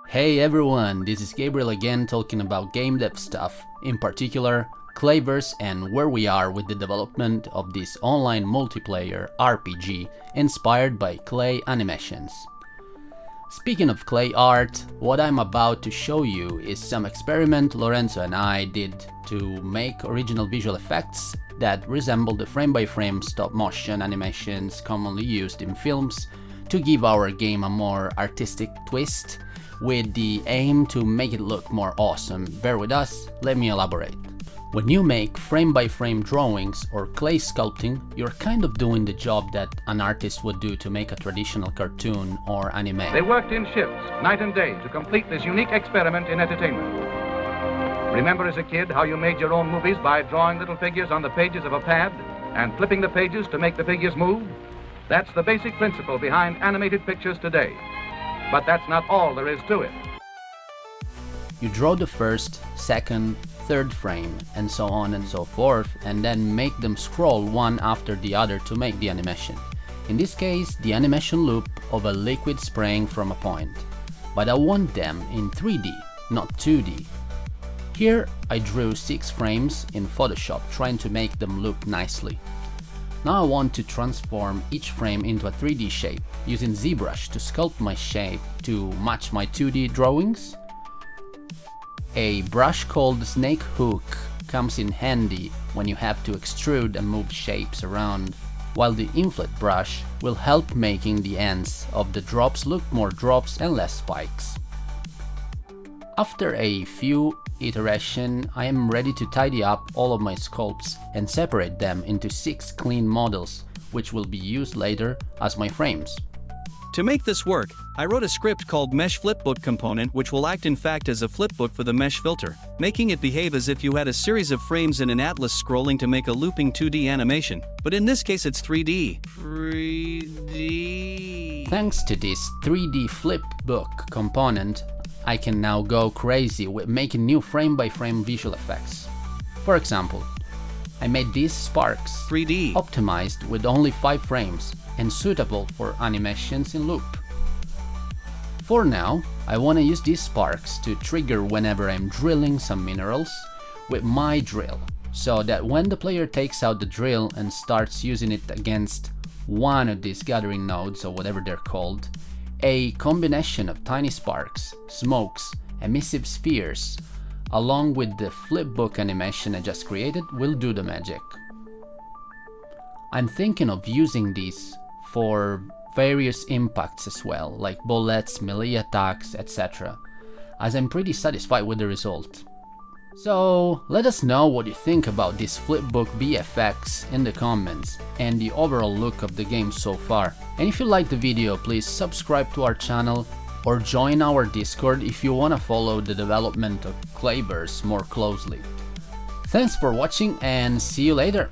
Hey everyone, this is Gabriel again talking about game dev stuff, in particular Clayverse and where we are with the development of this online multiplayer RPG inspired by clay animations. Speaking of clay art, what I'm about to show you is some experiment Lorenzo and I did to make original visual effects that resemble the frame-by-frame stop-motion animations commonly used in films to give our game a more artistic twist, with the aim to make it look more awesome. Bear with us, let me elaborate. When you make frame-by-frame drawings or clay sculpting, you're kind of doing the job that an artist would do to make a traditional cartoon or anime. They worked in shifts, night and day, to complete this unique experiment in entertainment. Remember as a kid how you made your own movies by drawing little figures on the pages of a pad and flipping the pages to make the figures move? That's the basic principle behind animated pictures today. But that's not all there is to it. You draw the first, second, third frame, and so on and so forth, and then make them scroll one after the other to make the animation. In this case, the animation loop of a liquid spraying from a point. But I want them in 3D, not 2D. Here I drew 6 frames in Photoshop, trying to make them look nicely. Now I want to transform each frame into a 3D shape, using Zbrush to sculpt my shape to match my 2D drawings. A brush called Snake Hook comes in handy when you have to extrude and move shapes around, while the Inflate brush will help making the ends of the drops look more drops and less spikes. After a few iterations, I am ready to tidy up all of my sculpts and separate them into 6 clean models, which will be used later as my frames. To make this work, I wrote a script called Mesh Flipbook Component, which will act in fact as a flipbook for the mesh filter, making it behave as if you had a series of frames in an atlas scrolling to make a looping 2D animation, but in this case it's 3D. 3D. Thanks to this 3D flipbook component, I can now go crazy with making new frame-by-frame visual effects. For example, I made these sparks 3D optimized with only 5 frames and suitable for animations in loop. For now, I want to use these sparks to trigger whenever I'm drilling some minerals with my drill, so that when the player takes out the drill and starts using it against one of these gathering nodes or whatever they're called, a combination of tiny sparks, smokes, emissive spheres, along with the flipbook animation I just created, will do the magic. I'm thinking of using these for various impacts as well, like bullets, melee attacks, etc., as I'm pretty satisfied with the result. So let us know what you think about this flipbook VFX in the comments and the overall look of the game so far. And if you liked the video, please subscribe to our channel or join our Discord if you want to follow the development of Clayverse more closely. Thanks for watching and see you later!